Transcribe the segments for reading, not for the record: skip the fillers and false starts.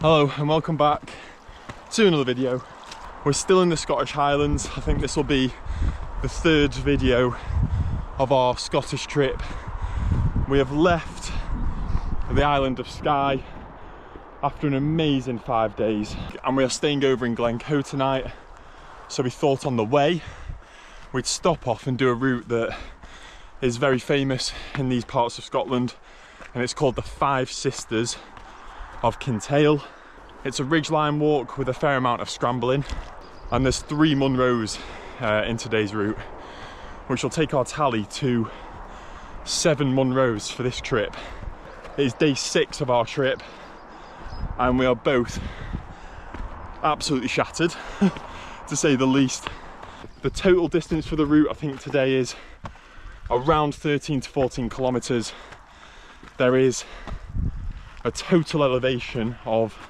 Hello and welcome back to another video. We're still in the Scottish Highlands. I think this will be the third video of our Scottish trip. We have left the island of Skye after an amazing 5 days and we are staying over in Glencoe tonight. So we thought on the way we'd stop off and do a route that is very famous in these parts of Scotland, and it's called the Five Sisters of Kintail. It's a ridgeline walk with a fair amount of scrambling, and there's 3 Munros in today's route, which will take our tally to 7 Munros for this trip. It is day 6 of our trip and we are both absolutely shattered to say the least. The total distance for the route I think today is around 13 to 14 kilometers. There is a total elevation of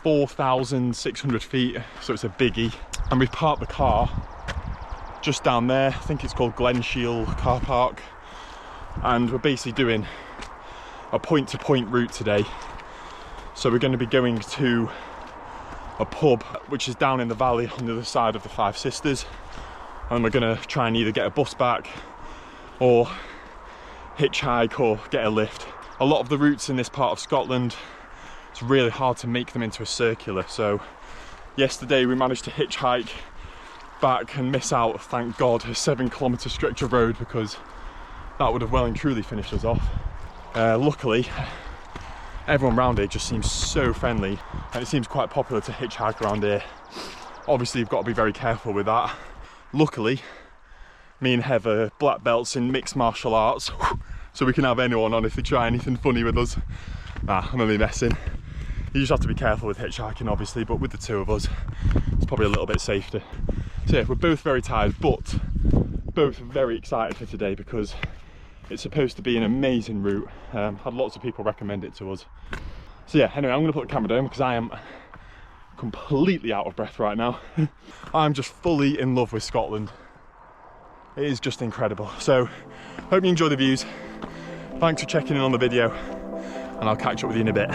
4,600 feet, so it's a biggie. And we've parked the car just down there. I think it's called Glenshiel car park, and we're basically doing a point-to-point route today. So we're going to be going to a pub which is down in the valley on the other side of the Five Sisters, and we're going to try and either get a bus back or hitchhike or get a lift. A lot of the routes in this part of Scotland, it's really hard to make them into a circular. So yesterday we managed to hitchhike back and miss out, thank God, a 7-kilometre stretch of road, because that would have well and truly finished us off. Luckily, everyone around here just seems so friendly, and it seems quite popular to hitchhike around here. Obviously you've got to be very careful with that. Luckily, me and Hev are black belts in mixed martial arts, so we can have anyone on if they try anything funny with us. Nah, I'm only messing. You just have to be careful with hitchhiking obviously, but with the 2 of us it's probably a little bit safer. So yeah, we're both very tired but both very excited for today because it's supposed to be an amazing route. Had lots of people recommend it to us. So yeah, anyway, I'm going to put the camera down because I am completely out of breath right now. I'm just fully in love with Scotland. It is just incredible. So hope you enjoy the views. Thanks for checking in on the video, and I'll catch up with you in a bit.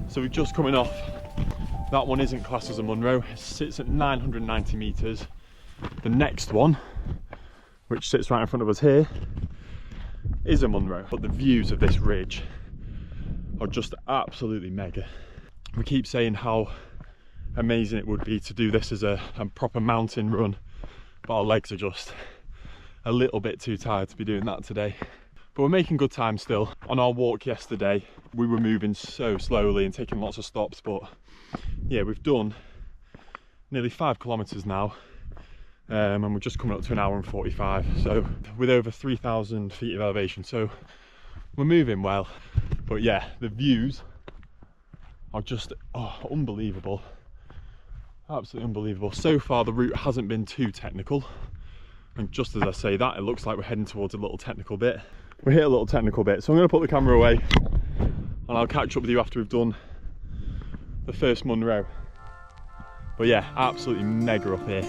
So we're just coming off. That one isn't classed as a Munro. It sits at 990 metres. The next one, which sits right in front of us here, is a Munro. But the views of this ridge are just absolutely mega. We keep saying how amazing it would be to do this as a proper mountain run, but our legs are just a little bit too tired to be doing that today. But we're making good time still. On our walk yesterday, we were moving so slowly and taking lots of stops, but yeah, we've done nearly 5 kilometers now, and we're just coming up to 1 hour and 45, so with over 3,000 feet of elevation, so we're moving well. But yeah, the views are just unbelievable, absolutely unbelievable. So far the route hasn't been too technical, and just as I say that, it looks like we're heading towards a little technical bit. We hit a little technical bit, so I'm going to put the camera away and I'll catch up with you after we've done the first Munro. But yeah, absolutely mega up here.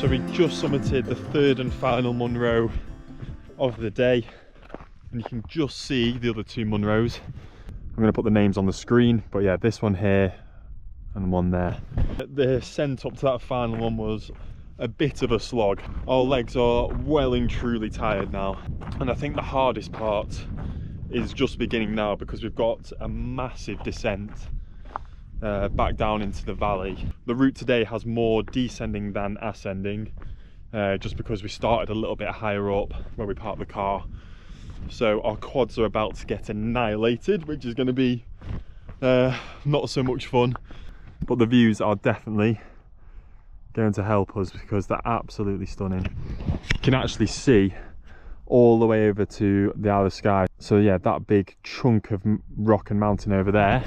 So we just summited the third and final Munro of the day, and you can just see the other 2 Munros. I'm going to put the names on the screen, but yeah, this one here and one there. The ascent up to that final one was a bit of a slog. Our legs are well and truly tired now, and I think the hardest part is just beginning now, because we've got a massive descent back down into the valley. The route today has more descending than ascending, just because we started a little bit higher up where we parked the car. So our quads are about to get annihilated, which is going to be not so much fun. But the views are definitely going to help us, because they're absolutely stunning. You can actually see all the way over to the Isle of Skye. So yeah, that big chunk of rock and mountain over there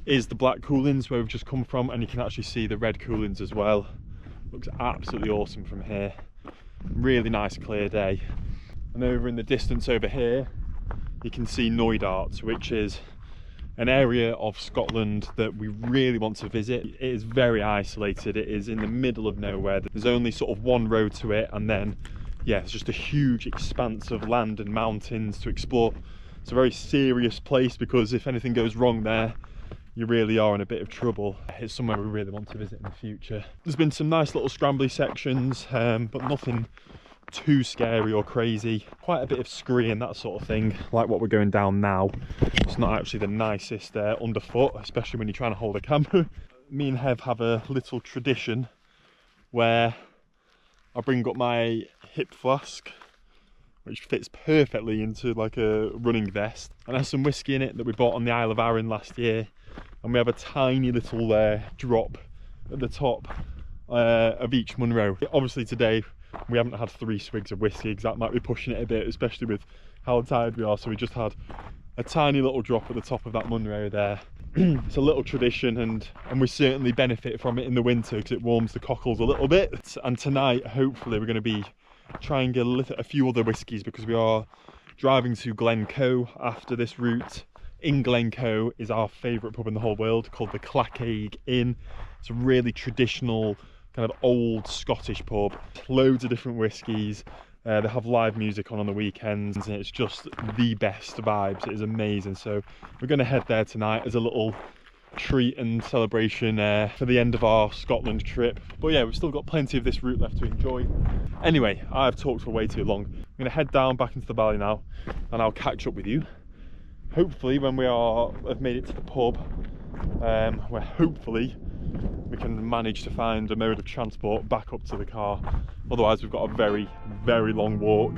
is the Black Coolings where we've just come from, and you can actually see the Red Coolings as well. Looks absolutely awesome from here. Really nice clear day. And over in the distance over here, you can see Knoydart, which is an area of Scotland that we really want to visit. It is very isolated. It is in the middle of nowhere. There's only sort of one road to it, and then yeah, it's just a huge expanse of land and mountains to explore. It's a very serious place, because if anything goes wrong there, you really are in a bit of trouble. It's somewhere we really want to visit in the future. There's been some nice little scrambly sections, but nothing too scary or crazy. Quite a bit of scree and that sort of thing, like what we're going down now. It's not actually the nicest underfoot, especially when you're trying to hold a camera. Me and Hev have a little tradition where I bring up my hip flask, which fits perfectly into like a running vest, and has some whiskey in it that we bought on the Isle of Arran last year. And we have a tiny little drop at the top of each Munro. Obviously today we haven't had 3 swigs of whiskey because that might be pushing it a bit, especially with how tired we are, so we just had a tiny little drop at the top of that Munro there. It's a little tradition, and we certainly benefit from it in the winter because it warms the cockles a little bit. And tonight hopefully we're going to be trying to get a few other whiskies because we are driving to Glencoe after this route. In Glencoe is our favourite pub in the whole world, called the Clackaig Inn. It's a really traditional kind of old Scottish pub, loads of different whiskies. They have live music on the weekends, and it's just the best vibes. It is amazing. So we're going to head there tonight as a little treat and celebration for the end of our Scotland trip. But yeah, we've still got plenty of this route left to enjoy. Anyway, I've talked for way too long. I'm going to head down back into the valley now, and I'll catch up with you hopefully when we have made it to the pub, where hopefully we can manage to find a mode of transport back up to the car. Otherwise we've got a very, very long walk.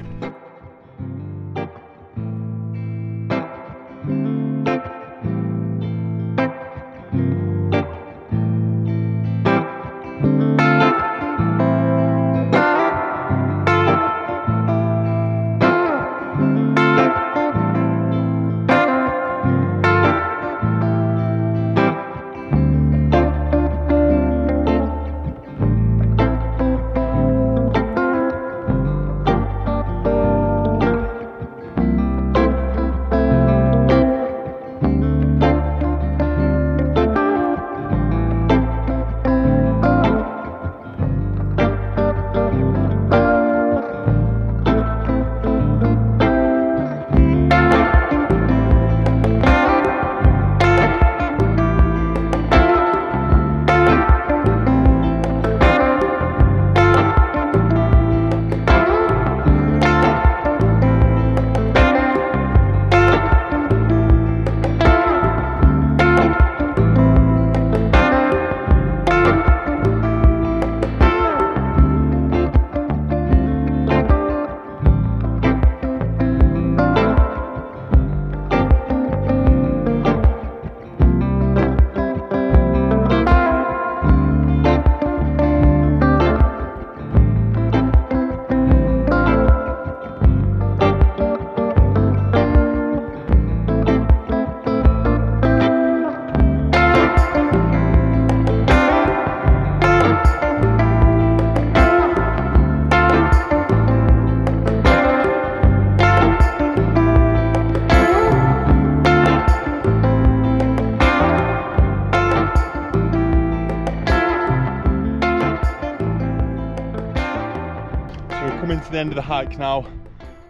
Coming to the end of the hike now,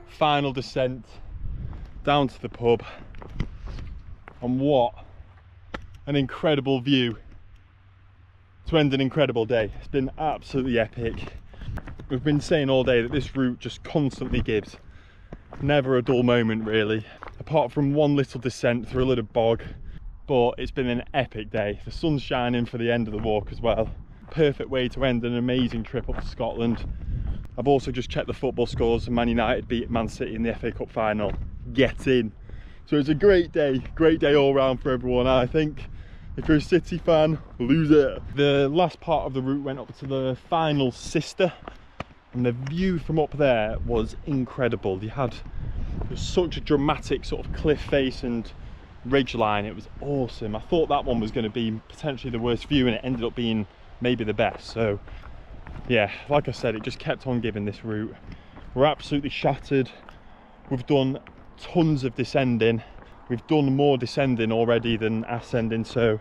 final descent down to the pub, and what an incredible view to end an incredible day. It's been absolutely epic. We've been saying all day that this route just constantly gives, never a dull moment really, apart from one little descent through a little bog, but it's been an epic day. The sun's shining for the end of the walk as well. Perfect way to end an amazing trip up to Scotland. I've also just checked the football scores, and Man United beat Man City in the FA Cup final. Get in. So it's a great day all round for everyone. I think if you're a City fan, lose it. The last part of the route went up to the final sister, and the view from up there was incredible. You had such a dramatic sort of cliff face and ridge line. It was awesome. I thought that one was going to be potentially the worst view, and it ended up being maybe the best. So yeah, like I said, it just kept on giving this route. We're absolutely shattered. We've done tons of descending. We've done more descending already than ascending, so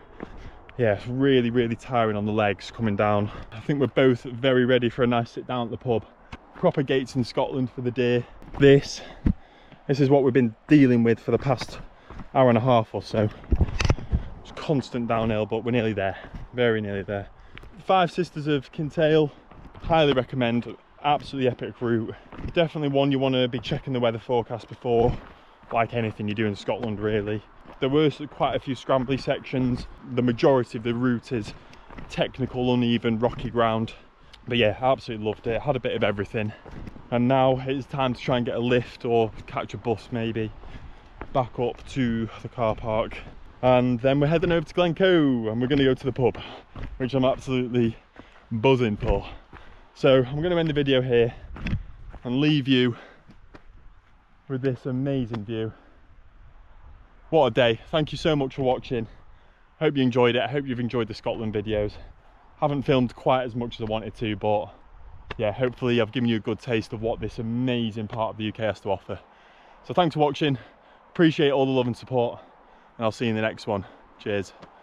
yeah, it's really, really tiring on the legs coming down. I think we're both very ready for a nice sit down at the pub. Proper gates in Scotland for the day. This is what we've been dealing with for the past hour and a half or so. It's constant downhill, but we're nearly there, very nearly there. Five Sisters of Kintail, highly recommend. Absolutely epic route. Definitely one you want to be checking the weather forecast before, like anything you do in Scotland really. There were quite a few scrambly sections. The majority of the route is technical, uneven, rocky ground, But yeah, I absolutely loved it. I had a bit of everything. And now it's time to try and get a lift or catch a bus maybe back up to the car park. And then we're heading over to Glencoe and we're going to go to the pub, which I'm absolutely buzzing for. So I'm going to end the video here and leave you with this amazing view. What a day. Thank you so much for watching. Hope you enjoyed it. I hope you've enjoyed the Scotland videos. Haven't filmed quite as much as I wanted to, but yeah, hopefully I've given you a good taste of what this amazing part of the UK has to offer. So thanks for watching. Appreciate all the love and support, and I'll see you in the next one. Cheers.